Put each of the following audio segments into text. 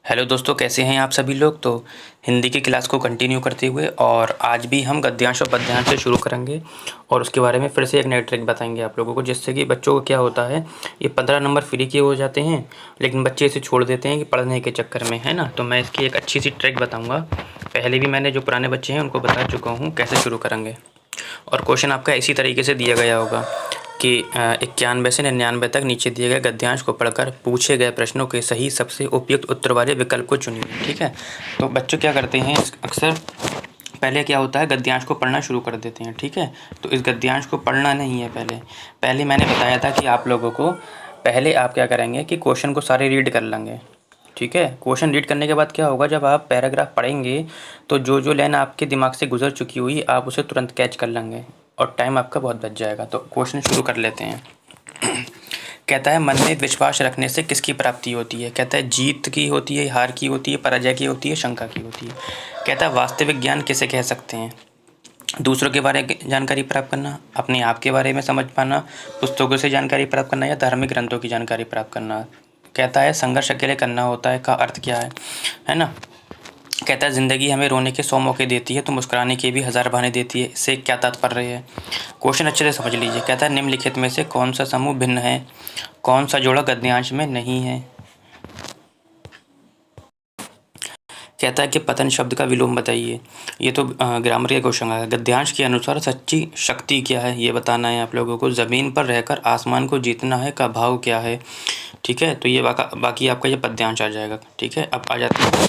Hello दोस्तों, कैसे हैं आप सभी लोग। तो हिंदी की क्लास को कंटिन्यू करते हुए और आज भी हम गद्यांश और पद्यांश से शुरू करेंगे और उसके बारे में फिर से एक नई ट्रिक बताएंगे आप लोगों को, जिससे कि बच्चों को क्या होता है, ये 15 नंबर फ्री के हो जाते हैं लेकिन बच्चे इसे छोड़ देते हैं कि पढ़ने के चक्कर में, है ना। तो मैं इसकी एक अच्छी सी ट्रिक बताऊँगा। पहले भी मैंने जो पुराने बच्चे हैं उनको बता चुका हूँ कैसे शुरू करेंगे। और क्वेश्चन आपका इसी तरीके से दिया गया होगा कि 91 से 99 तक नीचे दिए गए गद्यांश को पढ़कर पूछे गए प्रश्नों के सही सबसे उपयुक्त उत्तर वाले विकल्प को चुनिए। ठीक है। तो बच्चों क्या करते हैं, अक्सर पहले क्या होता है, गद्यांश को पढ़ना शुरू कर देते हैं। ठीक है। तो इस गद्यांश को पढ़ना नहीं है, पहले मैंने बताया था कि आप लोगों को पहले आप क्या करेंगे कि क्वेश्चन को सारे रीड कर लेंगे। ठीक है। क्वेश्चन रीड करने के बाद क्या होगा, जब आप पैराग्राफ पढ़ेंगे तो जो जो लाइन आपके दिमाग से गुजर चुकी हुई आप उसे तुरंत कैच कर लेंगे और टाइम आपका बहुत बच जाएगा। तो क्वेश्चन शुरू कर लेते हैं। कहता है, मन में विश्वास रखने से किसकी प्राप्ति होती है। कहता है, जीत की होती है, हार की होती है, पराजय की होती है, शंका की होती है। कहता है, वास्तविक ज्ञान किसे कह सकते हैं। दूसरों के बारे में जानकारी प्राप्त करना, अपने आप के बारे में समझ पाना, पुस्तकों से जानकारी प्राप्त करना या धार्मिक ग्रंथों की जानकारी प्राप्त करना। कहता है, संघर्ष अकेले करना होता है का अर्थ क्या है ना। कहता है, ज़िंदगी हमें रोने के 100 मौके देती है तो मुस्कुराने के भी 1000 बहाने देती है। इससे क्या तात्पर्य है। क्वेश्चन अच्छे से समझ लीजिए। कहता है, निम्नलिखित में से कौन सा समूह भिन्न है, कौन सा जोड़ा गद्यांश में नहीं है। कहता है कि पतन शब्द का विलोम बताइए। ये तो ग्रामर के क्वेश्चन है। गद्यांश के अनुसार सच्ची शक्ति क्या है ये बताना है आप लोगों को। ज़मीन पर रहकर आसमान को जीतना है का भाव क्या है। ठीक है। तो ये बाकी आपका ये पद्यांश आ जाएगा। ठीक है। अब आ जाते हैं,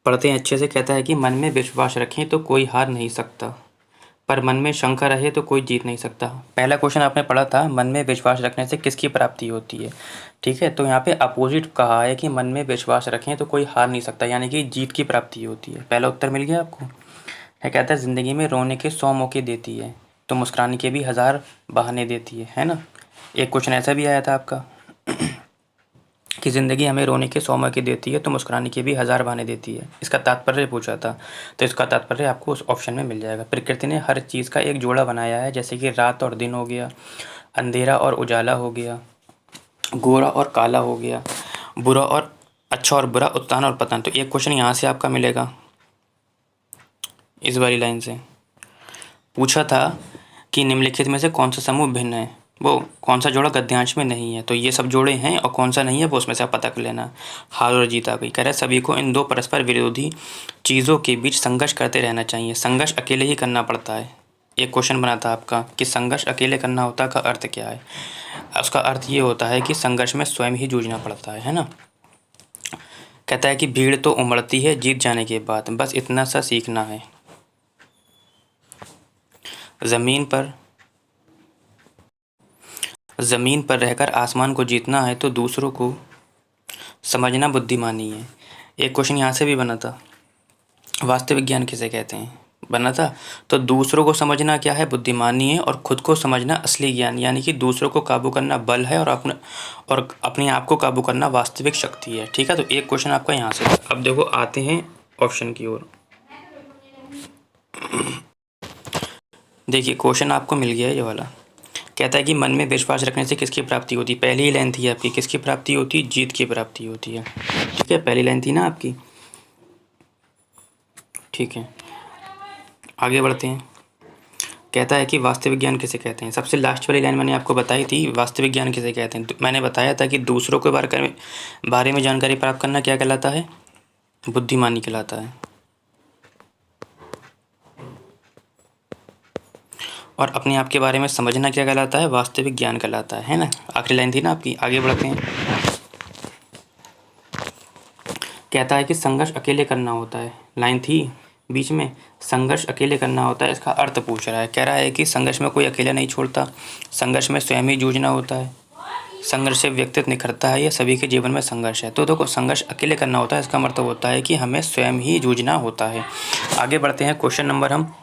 पढ़ते हैं अच्छे से। कहता है कि मन में विश्वास रखें तो कोई हार नहीं सकता, पर मन में शंका रहे तो कोई जीत नहीं सकता। पहला क्वेश्चन आपने पढ़ा था, मन में विश्वास रखने से किसकी प्राप्ति होती है। ठीक है। तो यहाँ पे अपोजिट कहा है कि मन में विश्वास रखें तो कोई हार नहीं सकता, यानी कि जीत की प्राप्ति होती है। पहला उत्तर मिल गया आपको। है कहता है, ज़िंदगी में रोने के 100 मौके देती है तो मुस्कुराने के भी 1000 बहाने देती है ना। एक क्वेश्चन ऐसा भी आया था आपका कि ज़िंदगी हमें रोने के 100 मौके देती है तो मुस्कुराने के भी 1000 बहाने देती है। इसका तात्पर्य पूछा था, तो इसका तात्पर्य आपको उस ऑप्शन में मिल जाएगा। प्रकृति ने हर चीज़ का एक जोड़ा बनाया है, जैसे कि रात और दिन हो गया, अंधेरा और उजाला हो गया, गोरा और काला हो गया, बुरा और अच्छा और बुरा, उत्थान और पतन। तो एक क्वेश्चन यहाँ से आपका मिलेगा, इस वाली लाइन से पूछा था कि निम्नलिखित में से कौन सा समूह भिन्न है, वो कौन सा जोड़ा गद्यांश में नहीं है। तो ये सब जोड़े हैं और कौन सा नहीं है वो उसमें से आप पता कर लेना। हार और जीत आ गई। कह रहा है, सभी को इन दो परस्पर विरोधी चीज़ों के बीच संघर्ष करते रहना चाहिए। संघर्ष अकेले ही करना पड़ता है। एक क्वेश्चन बना था आपका कि संघर्ष अकेले करना होता का अर्थ क्या है। उसका अर्थ ये होता है कि संघर्ष में स्वयं ही जूझना पड़ता है ना। कहता है कि भीड़ तो उमड़ती है जीत जाने के बाद, बस इतना सा सीखना है। ज़मीन पर रहकर आसमान को जीतना है तो दूसरों को समझना बुद्धिमानी है। एक क्वेश्चन यहाँ से भी बना था, वास्तविक ज्ञान किसे कहते हैं, बना था। तो दूसरों को समझना क्या है, बुद्धिमानी है, और खुद को समझना असली ज्ञान, यानी कि दूसरों को काबू करना बल है और अपने आप को काबू करना वास्तविक शक्ति है। ठीक है। तो एक क्वेश्चन आपका यहाँ से। अब देखो आते हैं ऑप्शन की ओर। देखिए क्वेश्चन आपको मिल गया है ये वाला। कहता है कि मन में विश्वास रखने से किसकी प्राप्ति होती है। पहली ही लाइन थी आपकी, किसकी प्राप्ति होती है, जीत की प्राप्ति होती है। ठीक है। पहली लाइन थी ना आपकी। ठीक है, आगे बढ़ते हैं। कहता है कि वास्तविक ज्ञान किसे कहते हैं। सबसे लास्ट वाली लाइन मैंने आपको बताई थी, वास्तविक ज्ञान किसे कहते हैं। तो मैंने बताया था कि दूसरों के बारे में जानकारी प्राप्त करना क्या कहलाता है, बुद्धिमानी कहलाता है। और अपने आप के बारे में समझना क्या कहलाता है, वास्तविक ज्ञान कहलाता है ना। आखिरी लाइन थी ना आपकी। आगे बढ़ते हैं। कहता है कि संघर्ष अकेले करना होता है, लाइन थी बीच में, संघर्ष अकेले करना होता है। इसका अर्थ पूछ रहा है। कह रहा है कि संघर्ष में कोई अकेला नहीं छोड़ता, संघर्ष में स्वयं ही जूझना होता है। संघर्ष से व्यक्तित्व निखरता है, यह सभी के जीवन में संघर्ष है। तो देखो संघर्ष अकेले करना होता है, इसका मतलब होता है कि हमें स्वयं ही जूझना होता है। आगे बढ़ते हैं। क्वेश्चन नंबर हम,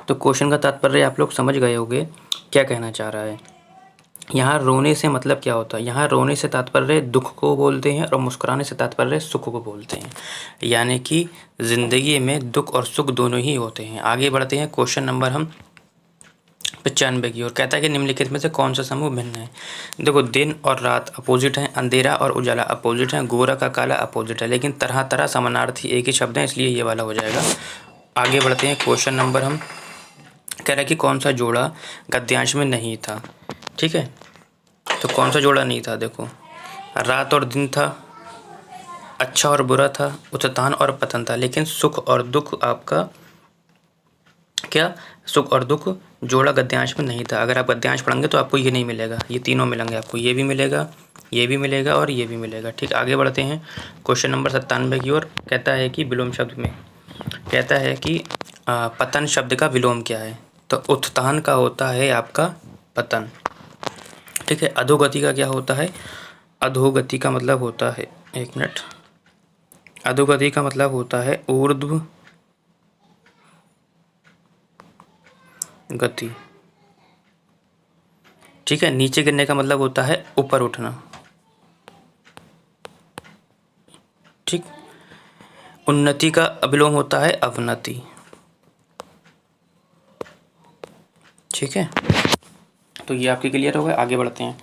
तो क्वेश्चन का तात्पर्य आप लोग समझ गए होंगे क्या कहना चाह रहा है। यहाँ रोने से मतलब क्या होता है, यहाँ रोने से तात्पर्य दुख को बोलते हैं और मुस्कुराने से तात्पर्य सुख को बोलते हैं, यानी कि ज़िंदगी में दुख और सुख दोनों ही होते हैं। आगे बढ़ते हैं। क्वेश्चन नंबर हम 95 की ओर। कहता है कि निम्नलिखित में से कौन सा समूह भिन्न है। देखो, दिन और रात अपोजिट हैं, अंधेरा और उजाला अपोजिट हैं, गोरा का काला अपोजिट है, लेकिन तरह तरह समानार्थी एक ही शब्द हैं, इसलिए ये वाला हो जाएगा। आगे बढ़ते हैं। क्वेश्चन नंबर हम कह रहे हैं कि कौन सा जोड़ा गद्यांश में नहीं था। ठीक है, तो कौन सा जोड़ा नहीं था। देखो, रात और दिन था, अच्छा और बुरा था, उत्थान और पतन था, लेकिन सुख और दुख आपका क्या, सुख और दुख जोड़ा गद्यांश में नहीं था। अगर आप गद्यांश पढ़ेंगे तो आपको ये नहीं मिलेगा, ये तीनों मिलेंगे आपको, ये भी मिलेगा, ये भी मिलेगा और ये भी मिलेगा। ठीक, आगे बढ़ते हैं क्वेश्चन नंबर 97 की ओर। कहता है कि विलोम शब्द में कहता है कि पतन शब्द का विलोम क्या है। तो उत्थान का होता है आपका पतन। ठीक है, अधोगति का क्या होता है। अधोगति का मतलब होता है, एक मिनट, अधोगति का मतलब होता है ऊर्ध्व गति। ठीक है, नीचे गिरने का मतलब होता है ऊपर उठना। ठीक, उन्नति का विलोम होता है अवनति। ठीक है, तो ये आपके क्लियर हो गए। आगे बढ़ते हैं।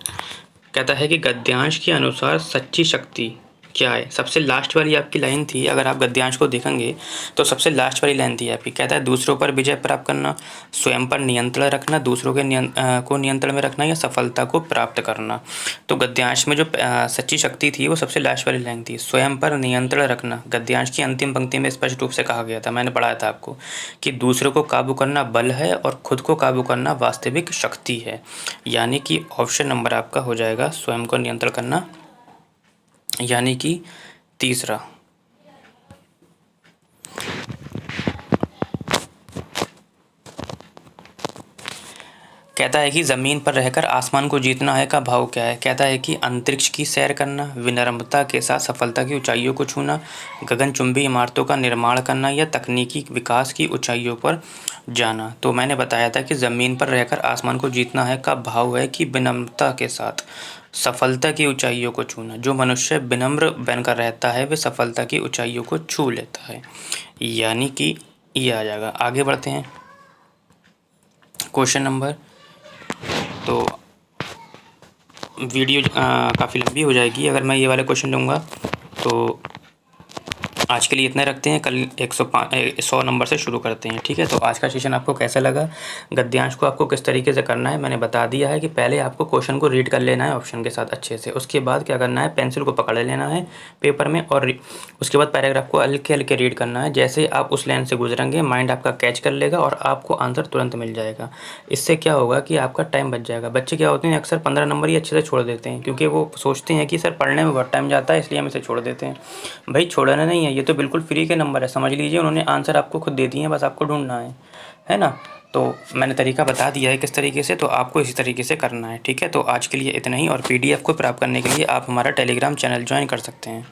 कहता है कि गद्यांश के अनुसार सच्ची शक्ति क्या है। सबसे लास्ट वाली आपकी लाइन थी, अगर आप गद्यांश को देखेंगे तो सबसे लास्ट वाली लाइन थी आपकी। कहता है दूसरों पर विजय प्राप्त करना, स्वयं पर नियंत्रण रखना, दूसरों के को नियंत्रण में रखना, या सफलता को प्राप्त करना। तो गद्यांश में जो सच्ची शक्ति थी वो सबसे लास्ट वाली लाइन थी, स्वयं पर नियंत्रण रखना। गद्यांश की अंतिम पंक्ति में स्पष्ट रूप से कहा गया था, मैंने पढ़ाया था आपको, कि दूसरों को काबू करना बल है और खुद को काबू करना वास्तविक शक्ति है। यानी कि ऑप्शन नंबर आपका हो जाएगा स्वयं को नियंत्रण करना, यानी कि तीसरा। कहता है कि ज़मीन पर रहकर आसमान को जीतना है का भाव क्या है। कहता है कि अंतरिक्ष की सैर करना, विनम्रता के साथ सफलता की ऊंचाइयों को छूना, गगनचुंबी इमारतों का निर्माण करना, या तकनीकी विकास की ऊंचाइयों पर जाना। तो मैंने बताया था कि ज़मीन पर रहकर आसमान को जीतना है का भाव है कि विनम्रता के साथ सफलता की ऊंचाइयों को छूना। जो मनुष्य विनम्र बनकर रहता है वह सफलता की ऊंचाइयों को छू लेता है, यानी कि ये आ जाएगा। आगे बढ़ते हैं क्वेश्चन नंबर। तो वीडियो काफ़ी लंबी हो जाएगी अगर मैं ये वाले क्वेश्चन लूँगा, तो आज के लिए इतना रखते हैं। कल 100 नंबर से शुरू करते हैं। ठीक है, तो आज का सेशन आपको कैसा लगा, गद्यांश को आपको किस तरीके से करना है मैंने बता दिया है कि पहले आपको क्वेश्चन को रीड कर लेना है ऑप्शन के साथ अच्छे से। उसके बाद क्या करना है, पेंसिल को पकड़ लेना है पेपर में, और उसके बाद पैराग्राफ को हल्के हल्के रीड करना है। जैसे आप उस लाइन से गुजरेंगे माइंड आपका कैच कर लेगा और आपको आंसर तुरंत मिल जाएगा। इससे क्या होगा कि आपका टाइम बच जाएगा। बच्चे क्या होते हैं, अक्सर 15 नंबर ही अच्छे से छोड़ देते हैं, क्योंकि वो सोचते हैं कि सर पढ़ने में बहुत टाइम जाता है इसलिए हम इसे छोड़ देते हैं। भाई छोड़ना नहीं है, ये तो बिल्कुल फ्री के नंबर है, समझ लीजिए। उन्होंने आंसर आपको खुद दे दिए हैं, बस आपको ढूंढना है ना। तो मैंने तरीका बता दिया है किस तरीके से, तो आपको इसी तरीके से करना है। ठीक है, तो आज के लिए इतना ही, और PDF को प्राप्त करने के लिए आप हमारा टेलीग्राम चैनल ज्वाइन कर सकते हैं।